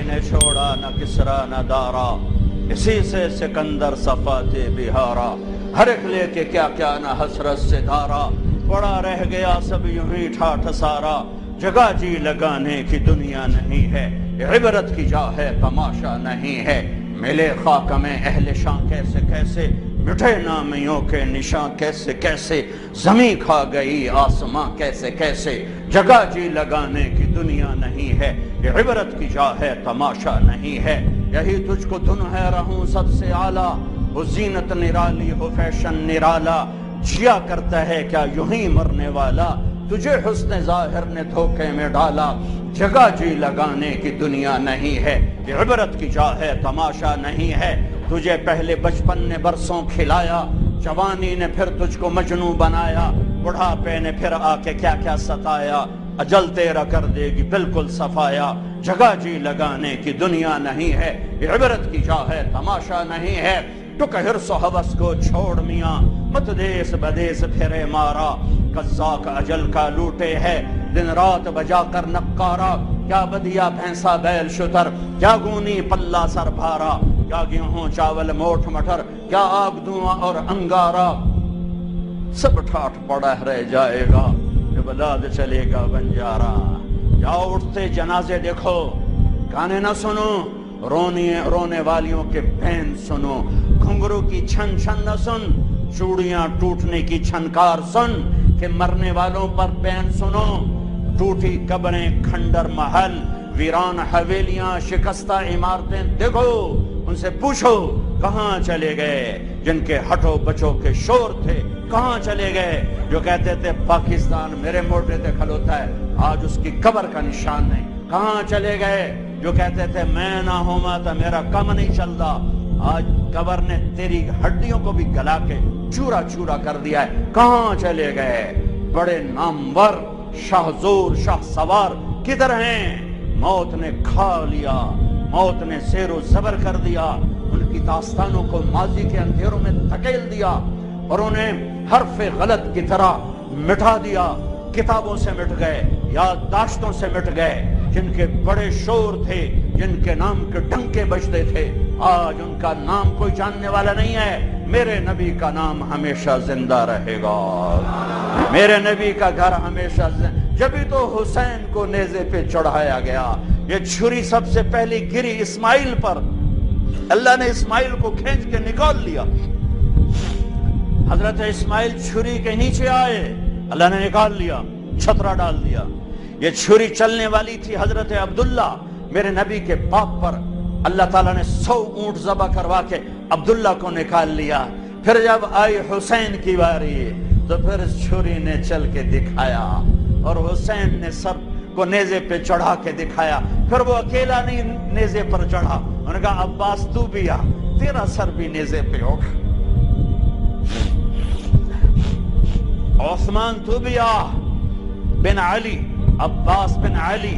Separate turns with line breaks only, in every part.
نے چھوڑا نہ کسرا نہ دارا، اسی سے سکندر صفاتے بہارا، ہر ایک لے کے کیا کیا نہ حسرت سے دھارا، پڑا رہ گیا سب یوں ہی ٹھاٹھ سارا، جگہ جی لگانے کی دنیا نہیں ہے، عبرت کی جا ہے تماشا نہیں ہے، ملے خاک میں اہل شان کیسے کیسے، مٹھے نامیوں کے نشاں کیسے کیسے، زمین کھا گئی آسماں کیسے کیسے، جگہ جی لگانے کی دنیا نہیں ہے، یہ عبرت کی جا ہے تماشا نہیں ہے، یہی تجھ کو دھن ہے رہوں سب سے اعلیٰ، وہ زینت نرالی ہو فیشن نرالا، جیا کرتا ہے کیا یوں ہی مرنے والا، تجھے حسن ظاہر نے دھوکے میں ڈالا، جگہ جی لگانے کی دنیا نہیں ہے، یہ عبرت کی جا ہے تماشا نہیں ہے، تجھے پہلے بچپن نے برسوں کھلایا، جوانی نے پھر تجھ کو مجنوں بنایا، بڑھاپے نے پھر آ کے کیا کیا ستایا، اجل تیرا کر دے گی بالکل صفایا، جگہ جی لگانے کی دنیا نہیں ہے، یہ عبرت کی جا ہے تماشا نہیں ہے، ٹک حرص و حوث کو چھوڑ میاں، مت دیس بدیس پھرے مارا، قزاق اجل کا لوٹے ہے، دن رات بجا کر نقارا، کیا بدیا بھینسا بیل شتر، کیا گونی پلہ سر بھارا، کیا گیہوں چاول موٹھ مٹر، کیا آگ دھواں اور انگارا، سب ٹھاٹ پڑا رہ جائے گا، جب لاد چلے گا بنجارا، جاؤ اٹھتے جنازے دیکھو، گانے نہ سنو، رونے والیوں کے بین سنو، گھنگرو کی چھن چھن نہ سن، چوڑیاں ٹوٹنے کی چھنکار سن، کہ مرنے والوں پر بین سنو، ٹوٹی قبریں کھنڈر محل، ویران حویلیاں شکستہ عمارتیں دیکھو، ان سے پوچھو کہاں چلے گئے جن کے ہٹو بچوں کے شور تھے، کہاں چلے گئے جو کہتے تھے پاکستان میرے موڈے تے کھلوتا ہے، آج اس کی قبر کا نشان نہیں، کہاں چلے گئے جو کہتے تھے میں نہ ہوما تو میرا کم نہیں چلتا، آج قبر نے تیری ہڈیوں کو بھی گلا کے چورا چورا کر دیا ہے، کہاں چلے گئے بڑے نامور شاہ زور شاہ سوار کدھر ہیں، موت نے کھا لیا، موت نے زیر و زبر کر دیا، ان کی داستانوں کو ماضی کے اندھیروں میں دھکیل دیا اور انہیں حرف غلط کی طرح مٹا دیا، کتابوں سے مٹ گئے، یادداشتوں سے مٹ گئے، جن کے بڑے شور تھے، جن کے نام کے ڈنکے بجتے تھے، آج ان کا نام کوئی جاننے والا نہیں ہے، میرے نبی کا نام ہمیشہ زندہ رہے گا، میرے نبی کا گھر ہمیشہ جبھی تو حسین کو نیزے پہ چڑھایا گیا، یہ چھری سب سے پہلی گری اسماعیل پر، اللہ نے اسماعیل کو کھینچ کے نکال لیا، حضرت اسماعیل چھری کے نیچے آئے، اللہ نے نکال لیا، چھترا ڈال دیا، یہ چھری چلنے والی تھی حضرت عبداللہ میرے نبی کے باپ پر، اللہ تعالیٰ نے 100 اونٹ ذبح کروا کے عبداللہ کو نکال لیا، پھر جب آئی حسین کی باری تو پھر چھری نے چل کے دکھایا اور حسین نے سر کو نیزے پہ چڑھا کے دکھایا، پھر وہ اکیلا نہیں نیزے پر چڑھا، انہوں نے کہا عباس تو بھی آ، تیرا سر بھی نیزے پہ اٹھ، عثمان تو بھی آ، بن علی، عباس بن علی،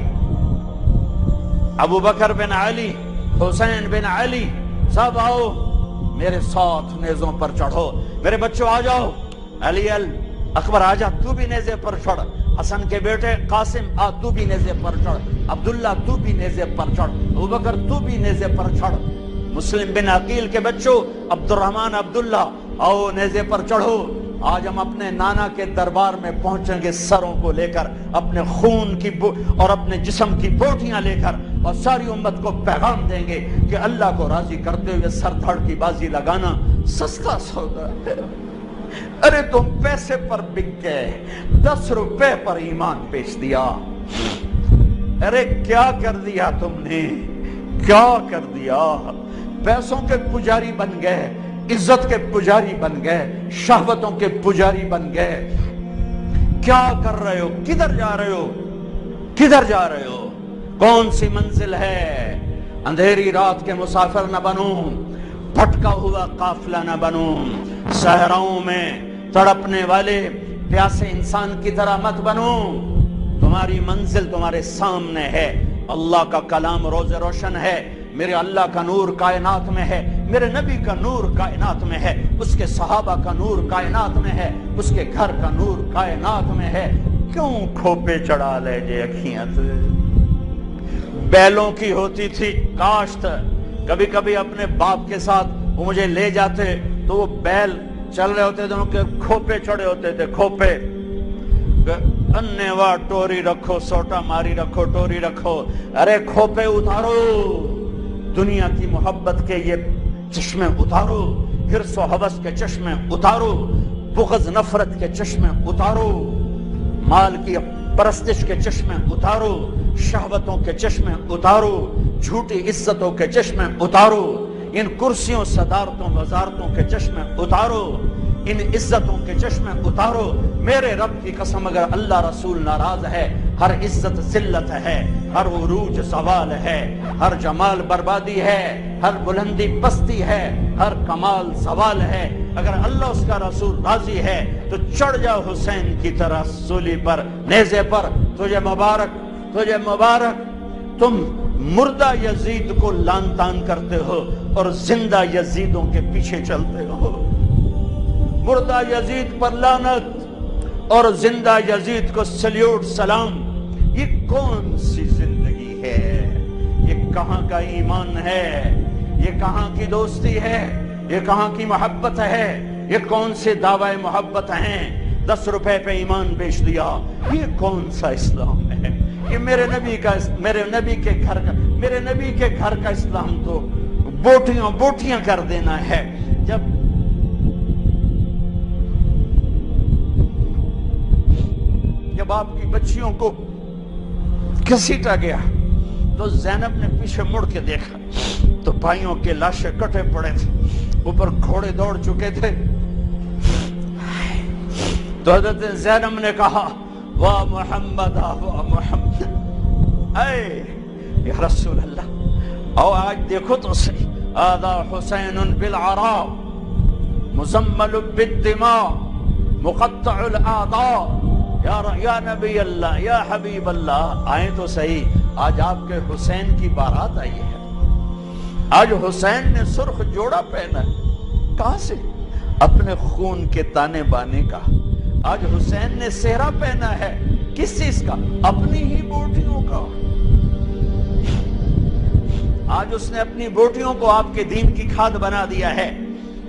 ابو بکر بن علی، حسین بن علی، سب آؤ میرے ساتھ نیزوں پر چڑھو، میرے بچوں آ جاؤ، علی اکبر آ جا تو بھی نیزے پر چڑھ، حسن کے بیٹے قاسم آ تو بھی نیزے پر چڑھ، عبداللہ تو بھی نیزے پر چڑھ، ابو بکر تو بھی نیزے پر چڑھ، مسلم بن عقیل کے بچوں عبد الرحمن عبداللہ آؤ نیزے پر چڑھو، آج ہم اپنے نانا کے دربار میں پہنچیں گے سروں کو لے کر، اپنے خون کی اور اپنے جسم کی بوٹیاں لے کر، اور ساری امت کو پیغام دیں گے کہ اللہ کو راضی کرتے ہوئے سر دھڑ کی بازی لگانا سستا سودا ہے، ارے تم پیسے پر بک گئے، 10 روپے پر ایمان بیچ دیا، ارے کیا کر دیا تم نے، کیا کر دیا، پیسوں کے پجاری بن گئے، عزت کے پجاری بن گئے، شہوتوں کے پجاری بن گئے، کیا کر رہے ہو، کدھر جا رہے ہو، کدھر جا رہے ہو، کون سی منزل ہے، اندھیری رات کے مسافر نہ بنو، بھٹکا ہوا قافلہ نہ بنو، صحراؤں میں تڑپنے والے پیاسے انسان کی طرح مت بنو، تمہاری منزل تمہارے سامنے ہے، اللہ کا کلام روز روشن ہے، میرے اللہ کا نور کائنات میں ہے، میرے نبی کا نور کائنات میں ہے، اس کے صحابہ کا نور کائنات میں ہے، اس کے گھر کا نور کائنات میں ہے، کیوں کھوپے چڑھا لے جے اکھیاں تے، بیلوں کی ہوتی تھی کاشت. کبھی کبھی اپنے باپ کے ساتھ وہ مجھے لے جاتے تو وہ بیل چل رہے ہوتے تھے، ان کے کھوپے چڑے ہوتے تھے، کھوپے. انیوا ٹوری رکھو، سوٹا ماری رکھو، ٹوری رکھو. ارے کھوپے اتارو، دنیا کی محبت کے یہ چشمے اتارو، حرص و حوث کے چشمے اتارو، بغض نفرت کے چشمے اتارو، مال کی پرستش کے چشمے اتارو، شہوتوں کے چشمے اتارو، جھوٹی عزتوں کے چشمے اتارو، ان کرسیوں صدارتوں وزارتوں کے چشمے اتارو، ان عزتوں کے چشمے اتارو. میرے رب کی قسم اگر اللہ رسول ناراض ہے، ہر عزت ذلت ہے، ہر عروج زوال ہے، ہر جمال بربادی ہے، ہر بلندی پستی ہے، ہر کمال زوال ہے. اگر اللہ اس کا رسول راضی ہے تو چڑھ جاؤ حسین کی طرح سولی پر، نیزے پر. تجھے مبارک، تجھے مبارک. تم مردہ یزید کو لان تان کرتے ہو اور زندہ یزیدوں کے پیچھے چلتے ہو. مردہ یزید پر لعنت اور زندہ یزید کو سلیوٹ سلام. یہ کون سی زندگی ہے؟ یہ کہاں کا ایمان ہے؟ یہ کہاں کی دوستی ہے؟ یہ کہاں کی محبت ہے؟ یہ کون سے دعوی محبت ہیں؟ 10 روپے پہ ایمان بیچ دیا. یہ کون سا اسلام ہے؟ یہ میرے نبی کے گھر کا اسلام تو بوٹیاں کر دینا ہے. جب آپ کی بچیوں کو گھسیٹا گیا تو زینب نے پیچھے مڑ کے دیکھا تو بھائیوں کے لاشیں کٹے پڑے تھے، اوپر گھوڑے دوڑ چکے تھے. تو حضرت زینب نے کہا واہ محمد، واہ محمد، اے یا رسول اللہ. او آج دیکھو تو صحیح، آذا حسین بالعراء مزمل بالدماء مقطع الاعضاء. یا نبی اللہ، یا حبیب اللہ، آئیں تو صحیح. آج آپ کے حسین کی بارات آئی ہے. آج حسین نے سرخ جوڑا پہنا ہے. کہاں سے؟ اپنے خون کے تانے بانے کا. آج حسین نے سہرا پہنا ہے. کس چیز کا؟ اپنی ہی بوٹیوں کا. آج اس نے اپنی بوٹیوں کو آپ کے دین کی کھاد بنا دیا ہے،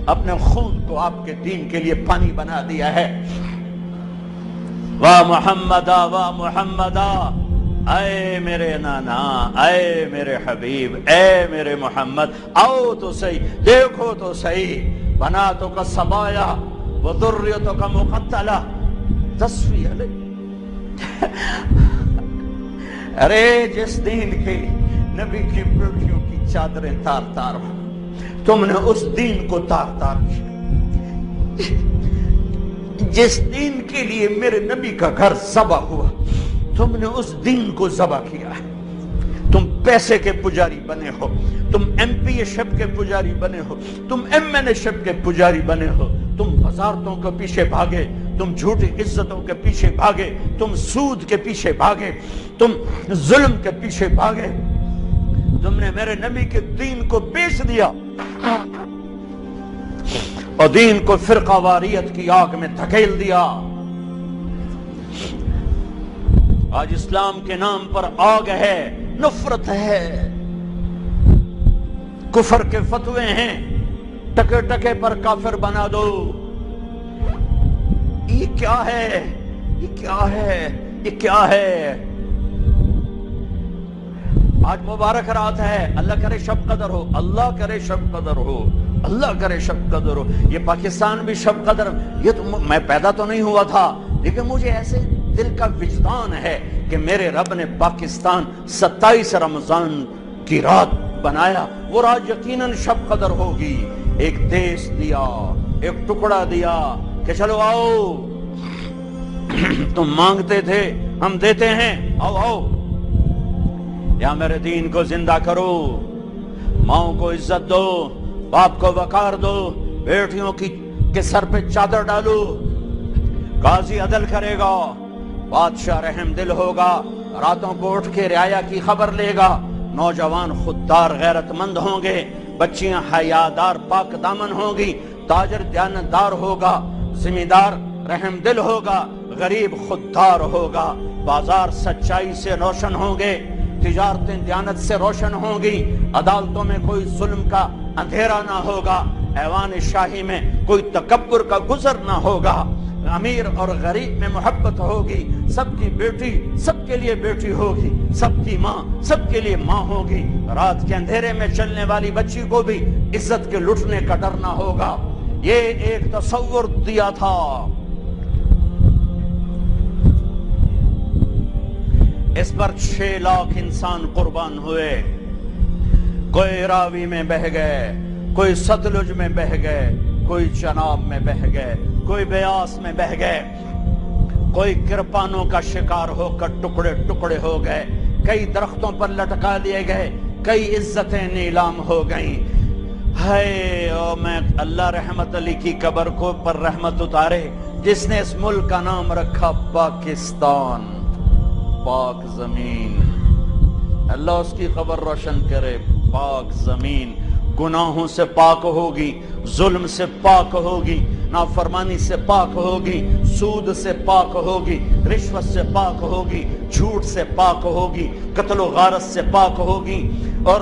اپنے خون کو آپ کے دین کے لیے پانی بنا دیا ہے. واہ محمدہ، واہ محمدہ، اے میرے نانا، اے میرے حبیب، اے میرے محمد. آؤ تو صحیح، دیکھو تو صحیح. بناتوں کا سبایا وذریتوں کا مقتلہ تصفیہ لے. ارے جس دین کے نبی کی بیٹیوں کی چادریں تار تار ہو، تم نے اس دین کو تار تار کیا. جس دین کے لیے میرے نبی کا گھر ذبح ہوا، تم نے اس دین کو ذبح کیا ہے. تم پیسے کے پجاری بنے ہو، تم ایم پی اے شپ کے پجاری بنے ہو، تم ایم این اے شپ کے پجاری بنے ہو. تم وزارتوں کے پیچھے بھاگے، تم جھوٹی عزتوں کے پیچھے بھاگے، تم سود کے پیچھے بھاگے، تم ظلم کے پیچھے بھاگے. تم نے میرے نبی کے دین کو بیچ دیا اور دین کو فرقہ واریت کی آگ میں دھکیل دیا. آج اسلام کے نام پر آگ ہے، نفرت ہے، کفر کے فتوے ہیں، ٹکے ٹکے پر کافر بنا دو. یہ کیا ہے؟ یہ کیا ہے؟ یہ کیا ہے؟ آج مبارک رات ہے، اللہ کرے شب قدر ہو، اللہ کرے شب قدر ہو، اللہ کرے شب قدر ہو. یہ پاکستان بھی شب قدر، یہ تو میں پیدا تو نہیں ہوا تھا، لیکن مجھے ایسے دل کا وجدان ہے کہ میرے رب نے پاکستان 27 رمضان کی رات بنایا. وہ رات یقیناً شب قدر ہوگی. ایک دیش دیا، ایک ٹکڑا دیا کہ چلو آؤ، تم مانگتے تھے ہم دیتے ہیں، آؤ آؤ، یا میرے دین کو زندہ کرو. ماؤں کو عزت دو، باپ کو وقار دو، بیٹیوں کے سر پہ چادر ڈالو. قاضی عدل کرے گا، بادشاہ رحم دل ہوگا، راتوں کو اٹھ کے رعایا کی خبر لے گا. نوجوان خوددار غیرت مند ہوں گے، بچیاں حیادار پاک دامن ہوں گی، تاجر دیانتدار ہوگا، زمیندار رحم دل ہوگا، غریب خوددار ہوگا. بازار سچائی سے روشن ہوں گے، تجارتیں دیانت سے روشن ہوں گی، عدالتوں میں کوئی ظلم کا اندھیرا نہ ہوگا، ایوان شاہی میں کوئی تکبر کا گزر نہ ہوگا، امیر اور غریب میں محبت ہوگی، سب کی بیٹی سب کے لیے بیٹی ہوگی، سب کی ماں سب کے لیے ماں ہوگی، رات کے اندھیرے میں چلنے والی بچی کو بھی عزت کے لٹنے کا ڈر نہ ہوگا۔ یہ ایک تصور دیا تھا۔ اس پر 6 لاکھ انسان قربان ہوئے، کوئی راوی میں بہہ گئے، کوئی ستلج میں بہہ گئے، کوئی چناب میں بہہ گئے، کوئی بیاس میں بہہ گئے، کوئی کرپانوں کا شکار ہو کر ٹکڑے ٹکڑے ہو گئے، کئی درختوں پر لٹکا دیے گئے، کئی عزتیں نیلام ہو گئیں۔ ہائے او میں اللہ رحمت علی کی قبر کو پر رحمت اتارے، جس نے اس ملک کا نام رکھا پاکستان، پاک زمین، اللہ اس کی قبر روشن کرے۔ پاک زمین گناہوں سے پاک ہوگی، ظلم سے پاک ہوگی، نافرمانی سے پاک ہوگی، سود سے پاک ہوگی، رشوت سے پاک ہوگی، جھوٹ سے پاک ہوگی، قتل و غارت سے پاک ہوگی، اور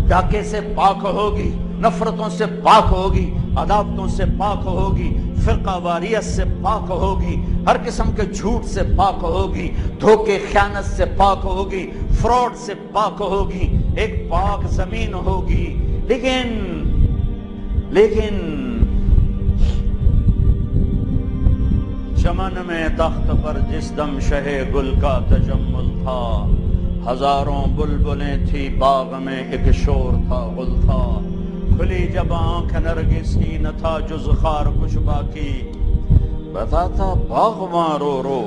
ڈاکے سے پاک ہوگی، نفرتوں سے پاک ہوگی، عداوتوں سے پاک ہوگی، فرقہ واریت سے پاک ہوگی، ہر قسم کے جھوٹ سے پاک ہوگی، دھوکے خیانت سے پاک ہوگی، فراڈ سے پاک ہوگی، ایک پاک زمین ہوگی۔ لیکن چمن میں تخت پر جس دم شہ گل کا تجمل تھا، ہزاروں بلبلیں تھی باغ میں ایک شور تھا غل تھا، کھلی جب آنکھ نرگس کی نہ تھا جز خار کچھ باقی، بتاتا باغ ماں رو رو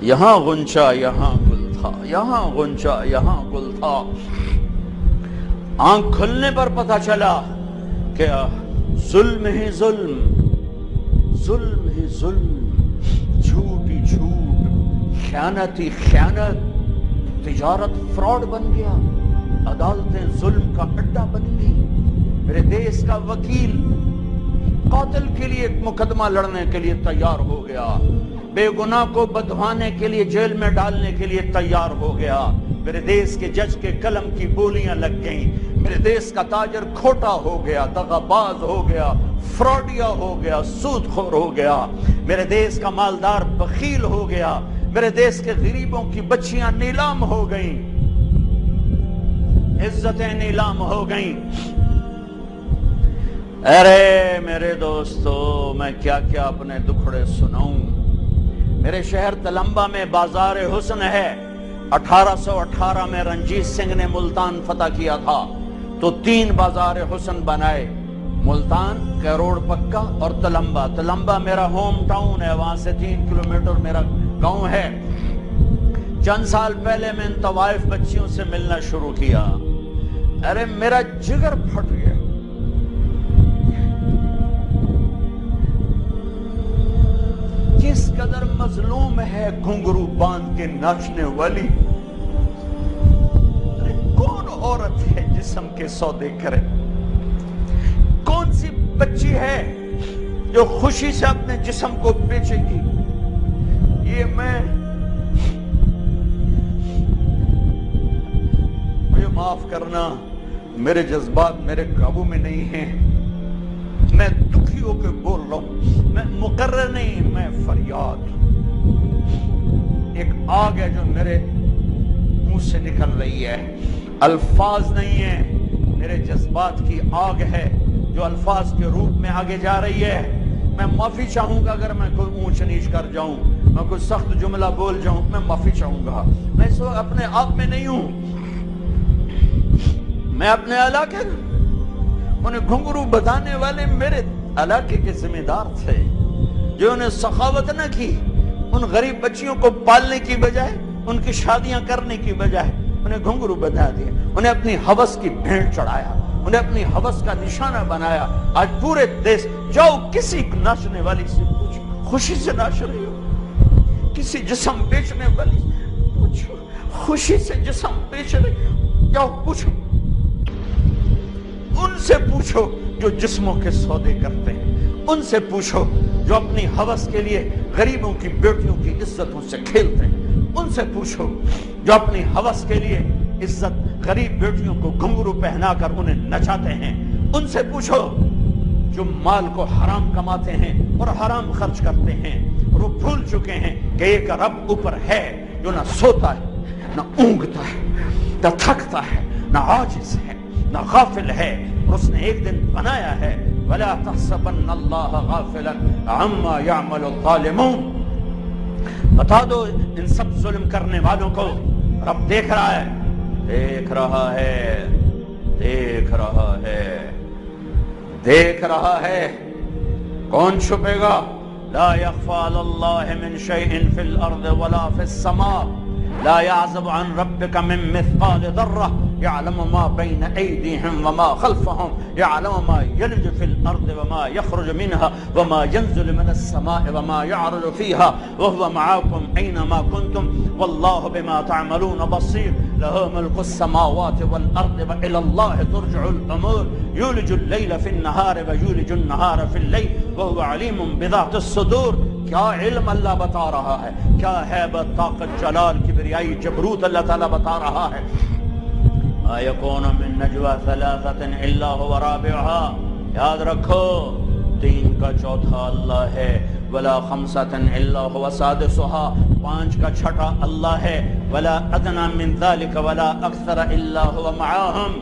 یہاں غنچہ یہاں گل تھا، یہاں غنچہ یہاں گل تھا۔ آنکھ کھلنے پر پتہ چلا کہ ظلم ہی ظلم، ظلم ہی ظلم، جھوٹ ہی جھوٹ، خیانت ہی خیانت، تجارت فراڈ بن گیا، عدالتیں ظلم کا اڈا بن گئی۔ میرے دیس کا وکیل قاتل کے لیے ایک مقدمہ لڑنے کے لیے تیار ہو گیا، بے گناہ کو بدھوانے کے لیے جیل میں ڈالنے کے لیے تیار ہو گیا۔ میرے دیس کے جج کے قلم کی بولیاں لگ گئیں، میرے دیس کا تاجر کھوٹا ہو گیا، دغا باز ہو گیا، فراڈیا ہو گیا، سود خور ہو گیا، میرے دیس کا مالدار بخیل ہو گیا، میرے دیس کے غریبوں کی بچیاں نیلام ہو گئیں، عزتیں نیلام ہو گئیں۔ ارے میرے دوستو، میں کیا کیا اپنے دکھڑے سناؤں۔ میرے شہر تلمبا میں بازار حسن ہے۔ 1818 میں رنجیت سنگھ نے ملتان فتح کیا تھا تو 3 بازار حسن بنائے، ملتان، کیروڑ پکا اور تلمبا۔ تلمبا میرا ہوم ٹاؤن ہے، وہاں سے 3 کلومیٹر میرا گاؤں ہے۔ چند سال پہلے میں ان طوائف بچیوں سے ملنا شروع کیا، ارے میرا جگر پھٹ گیا۔ جس قدر مظلوم ہے گھنگرو باندھ کے ناچنے والی، کون عورت ہے جسم کے سودے کرے؟ کون سی بچی ہے جو خوشی سے اپنے جسم کو بیچے گی؟ یہ مجھے معاف کرنا، میرے جذبات میرے قابو میں نہیں ہیں، میں دکھی ہو کے بول رہا ہوں، میں مقرر نہیں، میں فریاد۔ ایک آگ ہے جو میرے منہ سے نکل رہی ہے، الفاظ نہیں ہیں، میرے جذبات کی آگ ہے جو الفاظ کے روپ میں آگے جا رہی ہے۔ میں معافی چاہوں گا اگر میں کوئی اونچ نیچ کر جاؤں، میں کوئی سخت جملہ بول جاؤں، میں معافی چاہوں گا۔ میں اس وقت اپنے آپ میں نہیں ہوں، میں اپنے علاقے، انہیں گھنگرو بتانے والے میرے علاقے کے ذمہ دار تھے، جو انہیں سخاوت نہ کی، ان غریب بچیوں کو پالنے کی بجائے، ان کی شادیاں کرنے کی بجائے انہیں گھنگرو بتا دیا، انہیں اپنی ہوس کی بھینٹ چڑھایا، انہیں اپنی ہوس کا نشانہ بنایا۔ آج پورے دیش جاؤ کسی ناچنے والی سے پوچھو، خوشی سے ناچ رہی ہو؟ کسی جسم بیچنے والی سے پوچھو، خوشی سے جسم بیچ رہی؟ جاؤ پوچھو، ان سے پوچھو جو جسموں کے سودے کرتے ہیں، ان سے پوچھو جو اپنی ہوس کے لیے غریبوں کی بیٹیوں کی عزتوں سے کھیلتے ہیں، ان سے پوچھو جو اپنی ہوس کے لیے عزت غریب بیٹیوں کو گھنگرو پہنا کر انہیں نچاتے ہیں، ان سے پوچھو جو مال کو حرام کماتے ہیں اور حرام خرچ کرتے ہیں، اور وہ بھول چکے ہیں کہ ایک رب اوپر ہے جو نہ سوتا ہے، نہ اونگتا ہے، نہ تھکتا ہے، نہ عاجز ہے، نہ غافل ہے، اور اس نے ایک دن بنایا ہے۔ وَلَا تَحْسَبَنَّ اللَّهَ غَافِلًا عَمَّا يَعْمَلُ الظَّالِمُونَ۔ بتا دو ان سب ظلم کرنے والوں کو رب دیکھ رہا ہے، دیکھ رہا ہے، دیکھ رہا ہے، دیکھ رہا ہے۔ کون چھپے گا؟ لا يخفى على الله من شيء في الارض ولا في السماء، لا يعزب عن ربك من مثقال ذرة، يعلم ما بين ايديهم وما خلفهم، يعلم ما يلج في الارض وما يخرج منها وما ينزل من السماء وما يعرج فيها، وهو معكم اينما كنتم والله بما تعملون بصير، له ملك السماوات والارض والى الله ترجع الامور، يولج الليل في النهار ويولج النهار في الليل وهو عليم بذات الصدور۔ کیا علم اللہ بتا رہا ہے، کیا ہیبت، طاقت، جلال، کبریائی، جبروت اللہ تعالیٰ بتا رہا ہے۔ ما يكون من نجوى ثلاثة الا هو رابعها، یاد رکھو تین کا چوتھا اللہ ہے، ولا خمسة الا هو سادسها، پانچ کا چھٹا اللہ ہے، ولا ادنى من ذلك ولا اکثر الا هو معهم،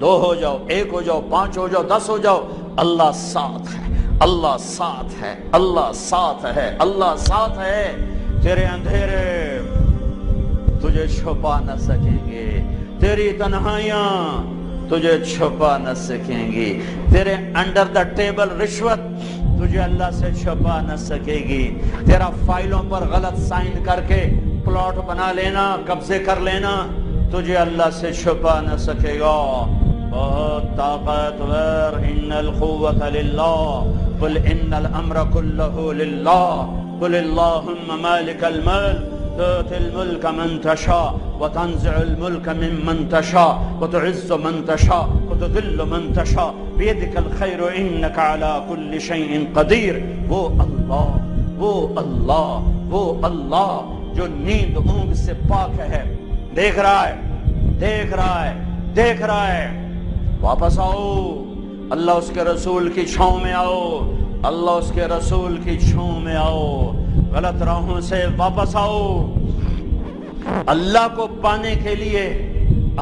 دو ہو جاؤ، ایک ہو جاؤ، پانچ ہو جاؤ، 10 ہو جاؤ، اللہ ساتھ ہے، اللہ ساتھ ہے، اللہ ساتھ ہے، اللہ ساتھ ہے۔ تیرے اندھیرے تجھے چھپا نہ سکیں گے، تیری تنہائیاں تجھے چھپا نہ سکیں گی، تیرے انڈر دا ٹیبل رشوت تجھے اللہ سے چھپا نہ سکے گی، تیرا فائلوں پر غلط سائن کر کے پلاٹ بنا لینا، قبضے کر لینا تجھے اللہ سے چھپا نہ سکے گا۔ بہت طاقتور، ان القوة للہ، قل ان الامر كله للہ، قل اللہم مالک الملک تؤتی الملک من تشاء وتنزع الملک ممن تشاء وتعز من تشاء وتذل من تشاء بیدک الخیر انک علی کل شیء قدیر۔ وہ اللہ، وہ اللہ، وہ اللہ جو نیند اونگ سے پاک ہے، دیکھ رہا ہے، دیکھ رہا ہے، دیکھ رہا ہے۔ واپس آؤ، اللہ اس کے رسول کی چھاؤں میں آؤ، اللہ اس کے رسول کی چھاؤں میں آؤ، غلط راہوں سے واپس آؤ۔ اللہ کو پانے کے لیے،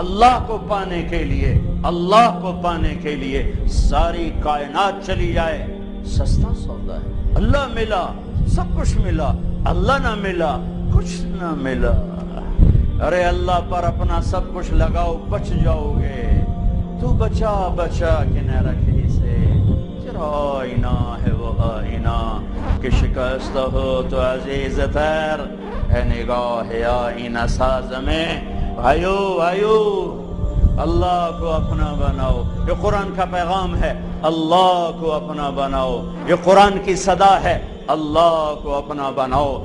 اللہ کو پانے کے لیے، اللہ کو پانے کے لیے ساری کائنات چلی جائے، سستا سودا ہے۔ اللہ ملا، سب کچھ ملا، اللہ نہ ملا، کچھ نہ ملا۔ ارے اللہ پر اپنا سب کچھ لگاؤ، بچ جاؤ گے۔ تو بچا بچا کہ نہ رکھے سے، تیرا آئینہ ہے وہ آئینہ کہ شکست ہو تو عزیز تر ہے نگاہ آئینہ ساز میں۔ بھائیو بھائیو، اللہ کو اپنا بناؤ، یہ قرآن کا پیغام ہے، اللہ کو اپنا بناؤ، یہ قرآن کی صدا ہے، اللہ کو اپنا بناؤ۔